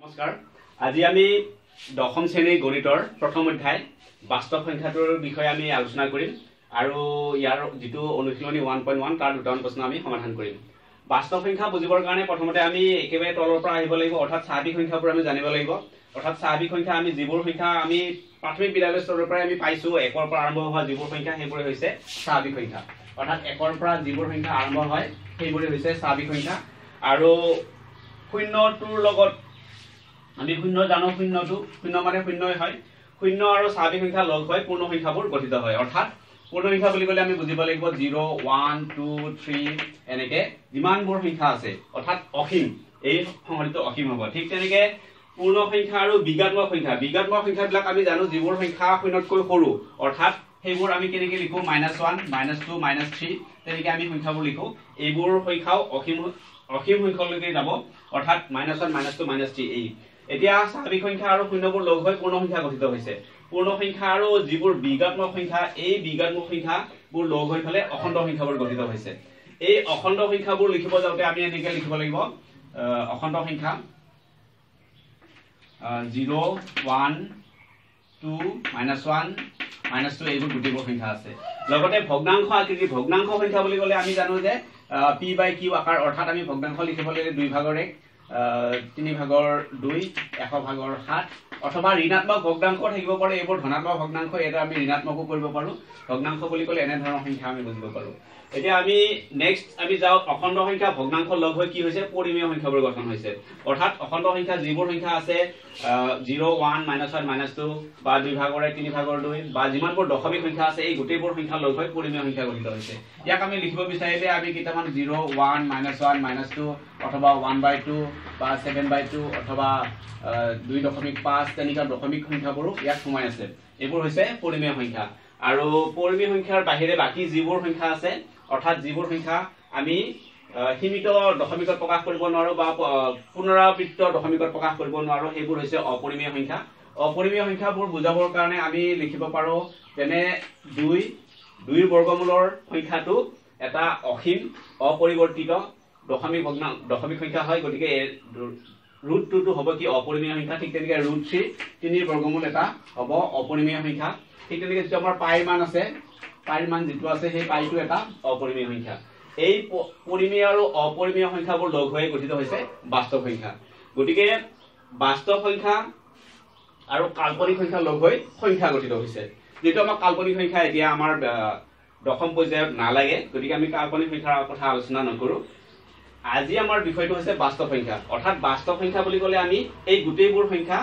নমস্কাৰ আজি আমি দশম শ্ৰেণীৰ গণিতৰ প্ৰথম অধ্যায় বাস্তৱ সংখ্যাটোৰ বিষয়ে আমি আলোচনা কৰিম আৰু ইয়াৰ যেটো অনুশীলনী 1.1 তাৰ দুটামান প্ৰশ্ন আমি সমাধান কৰিম। বাস্তৱ সংখ্যা বুজিবৰ কাৰণে প্ৰথমতে আমি একেবাৰে তলৰ পৰা আহিব লাগিব অৰ্থাৎ স্বাভাৱিক সংখ্যাবোৰ আমি জানিব লাগিব। অৰ্থাৎ স্বাভাৱিক সংখ্যা আমি যিবোৰ সংখ্যা আমি প্ৰাথমিক বিদ্যালয় স্তৰৰ পৰা আমি পাইছো একৰ পৰা আৰম্ভ হোৱা যিবোৰ সংখ্যা সেইবোৰ হৈছে স্বাভাৱিক সংখ্যা। অৰ্থাৎ একৰ পৰা যিবোৰ সংখ্যা আৰম্ভ হয় সেইবোৰ হৈছে স্বাভাৱিক সংখ্যা আৰু শূন্যটোৰ লগত আমি শূন্য জানো শূন্যটো শূন্য মানে শূন্যই হয় শূন্য আৰু স্বাভাৱিক সংখ্যা লগ হৈ পূৰ্ণ সংখ্যাবোৰ গঠিত হয়। অৰ্থাৎ পূৰ্ণ সংখ্যা বুলি ক'লে আমি বুজিব লাগিব 0 1 2 3 এনেকে যিমানবোৰ সংখ্যা আছে অৰ্থাৎ অসীম এই সংখ্যাটো অসীম হ'ব। ঠিক তেনেকে পূৰ্ণ সংখ্যা আৰু বিঘাত্মক সংখ্যাবিলাক আমি জানো যিবোৰ সংখ্যা শূন্যতকৈ সৰু অৰ্থাৎ সেইবোৰ আমি কেনেকৈ লিখো -1 -2 -3 তেনেকে আমি সংখ্যাবোৰ লিখো। এইবোৰ সংখ্যাও অসীম সংখ্যালৈকে যাব অৰ্থাৎ -1 -2 -3 এই এতিয়া স্বাভাৱিক সংখ্যা আৰু শূন্যবোৰ লগ হৈ পূৰ্ণ সংখ্যা গঠিত হৈছে। পূৰ্ণ সংখ্যা আৰু যিবোৰ বিঘাত্মক সংখ্যা এই বিঘাত্মক সংখ্যাবোৰ লগ হৈ ফলে অখণ্ড সংখ্যাবোৰ গঠিত হৈছে। এই অখণ্ড সংখ্যাবোৰ লিখিব যাওঁতে আমি এনেকৈ লিখিব লাগিব অখণ্ড সংখ্যা 0 1 2 -1 -2 এইবোৰ গোটেইবোৰ সংখ্যা আছে। লগতে ভগ্নাংশ আকৃতি ভগ্নাংশ সংখ্যা বুলি ক'লে আমি জানো যে p/q আকাৰ অৰ্থাৎ আমি ভগ্নাংশ লিখিব লাগে 2 ভাগৰ 1 3 ভাগৰ 2 1 ভাগৰ 7 অথবা ঋণাত্মক ভগ্নাংশ থাকিব পাৰে। এইবোৰ ধনাত্মক ভগ্নাংশ এটা আমি ঋণাত্মকো কৰিব পাৰো। ভগ্নাংশ বুলি ক'লে এনে ধৰণৰ সংখ্যা আমি বুজিব পাৰো। এতিয়া আমি নেক্সট আমি যাও অখণ্ড সংখ্যা ভগ্নাংশ লগ হৈ কি হৈছে পৰিমেয় সংখ্যাবোৰ গঠন হৈছে। অৰ্থাৎ অখণ্ড সংখ্যা যিবোৰ সংখ্যা আছে 0 1 -1 -2 বা 2 ভাগৰ 1 3 ভাগৰ 2 বা যিমানবোৰ দশমিক সংখ্যা আছে এই গোটেইবোৰ সংখ্যা লগ হৈ পৰিমেয় সংখ্যা গঠিত হৈছে। ইয়াক আমি লিখিব বিচাৰিলে আমি কেইটামান 0 1 -1 -2 অথবা 1/2 বা 7/2 অথবা 2.5 তেনেকুৱা দশমিক সংখ্যাবোৰো ইয়াত সোমাই আছে। এইবোৰ হৈছে পৰিমেয় সংখ্যা আৰু পৰিমেয় সংখ্যাৰ বাহিৰে বাকি যিবোৰ সংখ্যা আছে অৰ্থাৎ যিবোৰ সংখ্যা আমি সীমিত দশমিকত প্ৰকাশ কৰিব নোৱাৰো বা পুনৰাবৃত্ত দশমিকত প্ৰকাশ কৰিব নোৱাৰো সেইবোৰ হৈছে অপৰিমেয় সংখ্যা। অপৰিমেয় সংখ্যাবোৰ বুজাবৰ কাৰণে আমি লিখিব পাৰো যেনে 2 বৰ্গমূলৰ সংখ্যাটো এটা অসীম অপৰিৱৰ্তিত দশমিক সংখ্যা হয়। গতিকে √2 টো হ'ব কি অপৰিমেয় সংখ্যা। ঠিক তেনেকে √3 3 বৰ্গমূল এটা হ'ব অপৰিমেয় সংখ্যা। ঠিক তেনেকে যেটো আমাৰ পাইৰ মান আছে পাইৰ মান যেটো আছে সেই পাইটো এটা অপৰিমেয় সংখ্যা। এই পৰিমেয় আৰু অপৰিমেয় সংখ্যাবোৰ লগ হৈ গঠিত হৈছে বাস্তৱ সংখ্যা। গতিকে বাস্তৱ সংখ্যা আৰু কাল্পনিক সংখ্যা লগ হৈ সংখ্যা গঠিত হৈছে। যেটো আমাৰ কাল্পনিক সংখ্যা এতিয়া আমাৰ দশম পৰ্যায়ত নালাগে গতিকে আমি কাল্পনিক সংখ্যাৰ কথা আলোচনা নকৰো। আজি আমাৰ বিষয়টো হৈছে বাস্তৱ সংখ্যা। অৰ্থাৎ বাস্তৱ সংখ্যা বুলি ক'লে আমি এই গোটেইবোৰ সংখ্যা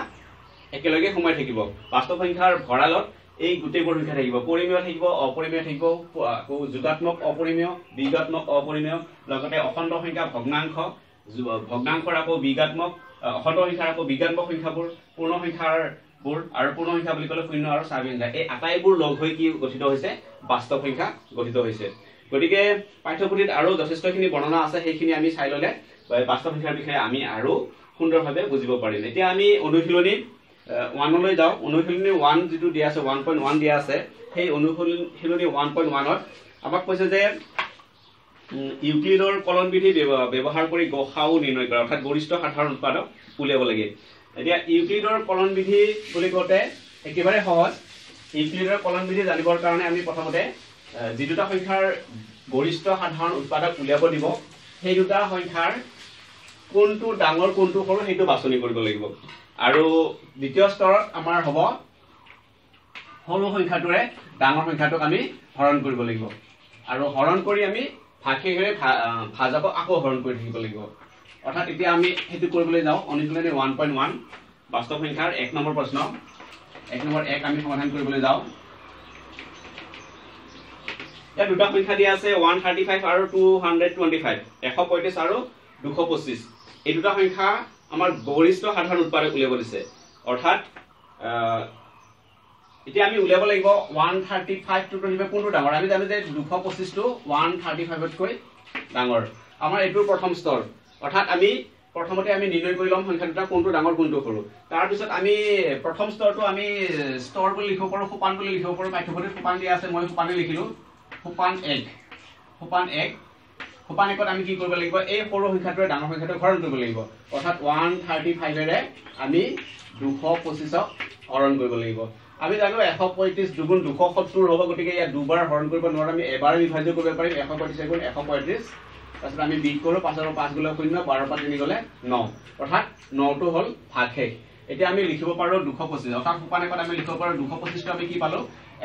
একেলগে সোমাই থাকিব। বাস্তৱ সংখ্যাৰ ভঁৰালত এই গোটেইবোৰ সংখ্যা থাকিব। পৰিমেয় থাকিব অপৰিমেয় থাকিব আকৌ যোগাত্মক অপৰিমেয় বিঘাত্মক অপৰিমেয় লগতে অখণ্ড সংখ্যা ভগ্নাংশৰ আকৌ বিঘাত্মক অখণ্ড সংখ্যাৰ আকৌ বিঘাত্মক সংখ্যাবোৰ পূৰ্ণ সংখ্যাবোৰ আৰু পূৰ্ণ সংখ্যা বুলি ক'লে শূন্য আৰু স্বাভাৱিক সংখ্যা এই আটাইবোৰ লগ হৈ কি গঠিত হৈছে বাস্তৱ সংখ্যা গঠিত হৈছে। গতিকে পাঠ্যপুথিত আৰু যথেষ্টখিনি বৰ্ণনা আছে সেইখিনি আমি চাই ল'লে বাস্তৱ সংখ্যাৰ বিষয়ে আমি আৰু সুন্দৰভাৱে বুজিব পাৰিম। এতিয়া আমি অনুশীলনী 1 লৈ যাও। অনুশীলনী 1 যেটো দিয়া আছে 1.1 দিয়া আছে সেই অনুশীলনী 1.1ত আমাক কৈছে যে ইউক্লিডৰ কলন বিধি ব্যৱহাৰ কৰি গসাউ নিৰ্ণয় কৰা অৰ্থাৎ গৰিষ্ঠ সাধাৰণ উৎপাদক উলিয়াব লাগে। এতিয়া ইউক্লিডৰ কলন বিধি বুলি কওঁতে একেবাৰে সহজ। ইউক্লিডৰ কলন বিধি জানিবৰ কাৰণে আমি প্ৰথমতে যি দুটা সংখ্যাৰ গৰিষ্ঠ সাধাৰণ উৎপাদক উলিয়াব দিব সেই দুটা সংখ্যাৰ কোনটো ডাঙৰ কোনটো সৰু সেইটো বাছনি কৰিব লাগিব। আৰু দ্বিতীয় স্তৰত আমাৰ হ'ব সৰু সংখ্যাটোৰে ডাঙৰ সংখ্যাটোক আমি হৰণ কৰিব লাগিব আৰু হৰণ কৰি আমি ভাগশেষেৰে ভাজক আকৌ হৰণ কৰি থাকিব লাগিব। অৰ্থাৎ এতিয়া আমি সেইটো কৰিবলৈ যাওঁ। অনুশীলনী 1.1 বাস্তৱ সংখ্যাৰ 1 নম্বৰ প্ৰশ্ন 1 নম্বৰ 1 আমি সমাধান কৰিবলৈ যাওঁ। ইয়াত দুটা সংখ্যা দিয়া আছে 135 আৰু 225 135 আৰু 225 এই দুটা সংখ্যা আমাৰ গৰিষ্ঠ সাধাৰণ উৎপাদক উলিয়াব দিছে। অৰ্থাৎ এতিয়া আমি উলিয়াব লাগিব 135 টো কোনটো ডাঙৰ। আমি জানো যে 225 টো 135 তকৈ ডাঙৰ। আমাৰ এইটো প্ৰথম স্তৰ। অৰ্থাৎ আমি প্ৰথমতে আমি নিৰ্ণয় কৰি লম সংখ্যা দুটা কোনটো ডাঙৰ কোনটো সৰু। তাৰ পিছত আমি প্ৰথম স্তৰটো আমি স্তৰ বুলি লিখিব পাৰো সোপান বুলি লিখিব পাৰো। পাঠ্যপুথিত সোপান দিয়া আছে মই সোপানে লিখিলো সোপান 1 সোপান একত আমি কি কৰিব লাগিব এই সৰু সংখ্যাটোৰে ডাঙৰ সংখ্যাটো হৰণ কৰিব লাগিব অৰ্থাৎ 135 এৰে আমি 225ক হৰণ কৰিব লাগিব আমি জানো 135 দুগুণ 270 হ'ব গতিকে ইয়া দুবাৰ হৰণ কৰিব নোৱাৰো আমি এবাৰ বিভাজ্য কৰিব পাৰিম 135 গুণ 135 তাৰপিছত আমি বিয়োগ কৰো 5 আৰু 5 গলে 0 12 পৰা 3 গলে 9 অৰ্থাৎ 9টো হল ভাগশেষ এতিয়া আমি লিখিব পাৰো 225 অৰ্থাৎ সোপান একত আমি লিখিব পাৰো 225 টো আমি কি পালো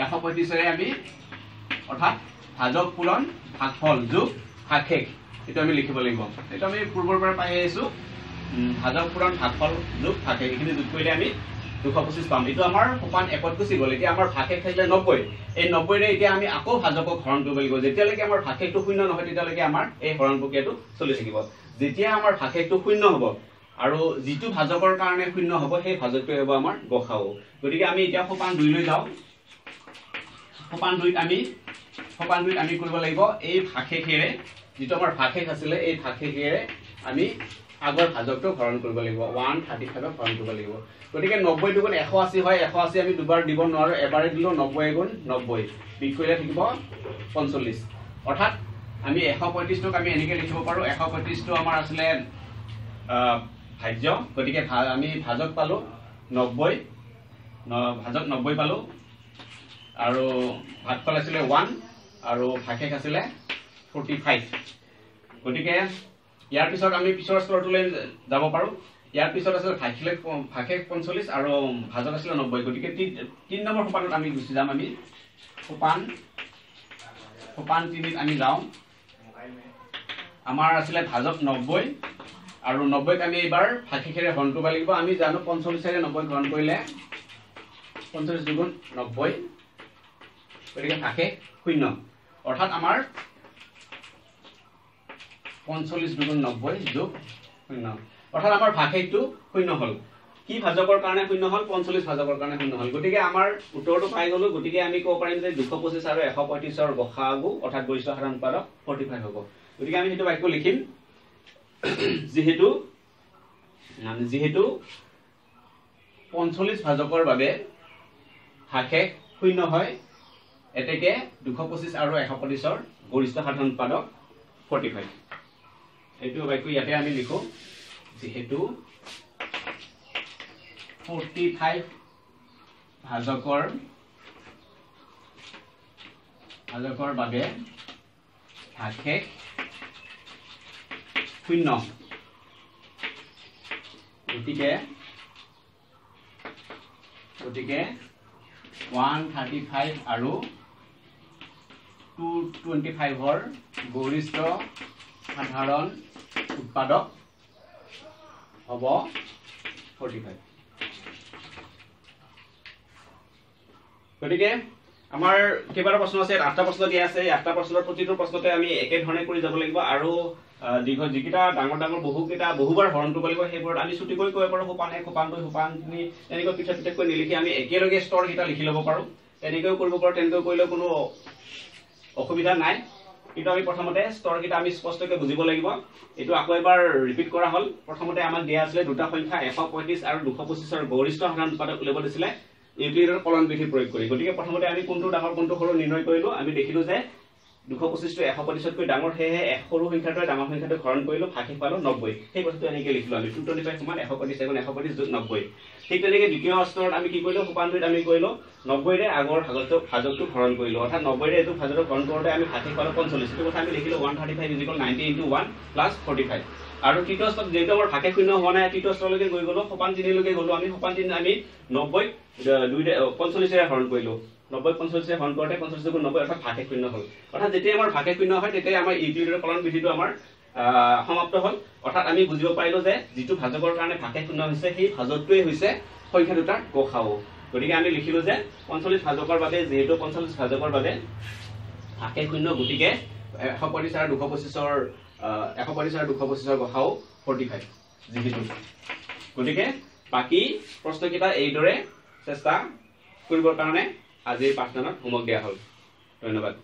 135 এৰে আমি অৰ্থাৎ ভাজক পূৰণ ভাগফল যোগ ভাগশেষ এটা আমি লিখিব লাগিব এটা আমি পূৰ্বৰ পৰা পাই আইছো ভাজক পূৰণ ভাগফল যোগ ভাগশেষ এখিনি যোগ কৰিলে আমি 225 পাম এটো আমাৰ সোপান একত গুছি গল এতিয়া আমাৰ ভাগশেষ থাকিলে 90 এই 90 ৰে এতিয়া আমি আকৌ ভাজকক হৰণ কৰিব লাগিব যেতিয়ালৈকে আমাৰ ভাগশেষটো শূন্য নহয় তেতিয়ালৈকে আমাৰ এই হৰণ প্ৰক্ৰিয়াটো চলি থাকিব যেতিয়া আমাৰ ভাগশেষটো শূন্য হ'ব আৰু যিটো ভাজকৰ কাৰণে শূন্য হ'ব সেই ভাজকটো হ'ব আমাৰ গসাও গতিকে আমি এতিয়া সোপান 2 লৈ যাও সোপান 2 আমি কৰিব লাগিব এই ভাগশেষেৰে যেটো আমাৰ ভাগশেষ আছিল এই ভাগশেষেৰে আমি আগৰ ভাজকটো হৰণ কৰিব লাগিব 135 হৰণ কৰিব লাগিব গতিকে 90 গুণ 180 হয় 180 আমি দুবাৰ দিব নোৱাৰো এবাৰে দিলো 90 গুণ 90 বিয়োগ কৰিলে থাকিব 45 অৰ্থাৎ আমি 135 টোক আমি এনেকৈ লিখিব পাৰো 135 টো আমাৰ আছিল ভাজ্য গতিকে আমি ভাজক পালো 90 ভাজক 90 পালো আৰু ভাগফল আছিল 1 আৰু ভাগশেষ আছিল 45 গতিকে ইয়াৰ পিছত আমি পিছৰ স্তৰটোলৈ যাব পাৰো ইয়াৰ পিছত আছিল ভাগশেষ 45 আৰু ভাজক আছিল 90 গতিকে 3 নম্বৰ সোপানত আমি গুছি যাম আমি সোপান 3 আমি যাও আমাৰ আছিল ভাজক 90 আৰু 90 ক আমি এবাৰ ভাগশেষেৰে হৰণ কৰিব লাগিব আমি জানো 45 এৰে 90 হৰণ কৰিলে 45 দুগুণ 90 গতিকে ভাগশেষ 0 অৰ্থাৎ আমাৰ 45 দুগুণ 90 যোগ 0 অৰ্থাৎ আমাৰ ভাগশেষটো 0 হল কি ভাজকৰ কাৰণে 0 হল 45 ভাজকৰ কাৰণে 0 হল গতিকে আমাৰ উত্তৰটো পাই গলো গতিকে আমি ক'ব পাৰিম যে 225 আৰু 135 ৰ গসাগু অৰ্থাৎ গৰিষ্ঠ সাধাৰণ উৎপাদক 45 হ'ব গতিকে আমি হেতু বাক্য লিখিম যেহেতু 45 ভাজকৰ বাবে ভাগশেষ 0 হয় এতেকে 225 আৰু 135 ৰ গৰিষ্ঠ সাধাৰণ উৎপাদক 45 এটো বাক্য ইয়াতে আমি লিখো যেহেতু 45 ভাজকৰ বাবে ভাগশেষ 0 গতিকে 135 আৰু 225 ৰ গৰিষ্ঠ সাধাৰণ উৎপাদক হ'ব 45 গতিকে আমাৰ কেইবাৰ প্ৰশ্ন আছে 8টা প্ৰশ্ন দিয়া আছে 8টা প্ৰশ্নৰ প্ৰতিটো প্ৰশ্নতে আমি একে ধৰণে কৰি যাব লাগিব আৰু দীঘ যিকিটা ডাঙৰ বহুবাৰ হৰণ কৰিব লাগিব সেইবোৰ আমি ছুটি কৰি কৰিব পাৰো সোপান 1 সোপান 2 সোপান 3 এনেকৈ পিঠা নিলিখি আমি একেলগে স্তৰ কিটা লিখি ল'ব পাৰো তেনেকৈ কৰিব পাৰো তেনেকৈ কৰিলে কোনো অসুবিধা নাই কিন্তু আমি প্ৰথমতে স্তৰ কিটা আমি স্পষ্টকৈ বুজিব লাগিব এটো আকৌ এবাৰ ৰিপিট কৰা হল প্ৰথমতে আমাক দিয়া আছিল দুটা সংখ্যা 135 আৰু 225 ৰ গৰিষ্ঠ সাধাৰণ উৎপাদক উলিয়াব দিছিলে ইউক্লিডৰ কলন বিধি প্ৰয়োগ কৰি গতিকে প্ৰথমতে আমি কোনটো ডাঙৰ কোনটো সৰু নিৰ্ণয় কৰিলো আমি দেখিলো যে 225 টো 135 কৈ ডাঙৰ হেহে এক সৰু সংখ্যাটোৱে ডাঙৰ সংখ্যাটো হৰণ কৰিলো ভাগশেষ পালো 90 সেই বস্তুটো এনেকৈ লিখিলো আমি 225 সমান 135 গুণ 135 যোগ 90 ঠিক তেনেকৈ দ্বিতীয় স্তৰত আমি কি কৰিলো সোপান 2 আমি কৰিলো 90 ৰে আগৰ ভাজকটো হৰণ কৰিলো অৰ্থাৎ 90 ৰে এটো ভাজক হৰণ কৰোতে আমি ভাগশেষ পালো 45 এটো কথা আমি লিখিলো 135 90 * 1 + 45 আৰু তৃতীয় স্তৰত যেটো আমাৰ ভাগশেষ 0 হোৱা নাই তৃতীয় স্তৰলৈকে গৈ গলো সোপান 3 লৈকে গলো আমি সোপান 3 আমি 90 45 ৰে হৰণ কৰিলো 90 45 ৰে হৰণ কৰোতে 45 গুণ 90 অৰ্থাৎ ভাগশেষ 0 হ'ল অৰ্থাৎ যেতিয়া আমাৰ ভাগশেষ 0 হয় তেতিয়া আমাৰ ইউক্লিডৰ কলন বিধিটো আমাৰ সমাপ্ত হ'ল অৰ্থাৎ আমি বুজিব পাৰিলো যে যেটো ভাজকৰ কাৰণে ভাগশেষ 0 হৈছে সেই ভাজকটোৱে হৈছে সংখ্যা দুটাৰ গসাও গতিকে আমি লিখিলো যে 45 ভাজকৰ বাবে যেহেতু 45 ভাজকৰ বাবে ভাগশেষ 0 গতিকে 135 আৰু 225 ৰ গসাও 45 যেহেতু গতিকে বাকি প্ৰশ্নকিটা এইদৰে চেষ্টা কৰিবৰ কাৰণে আজিৰ পাঠদানত হোমৱৰ্ক দিয়া হ'ল ধন্যবাদ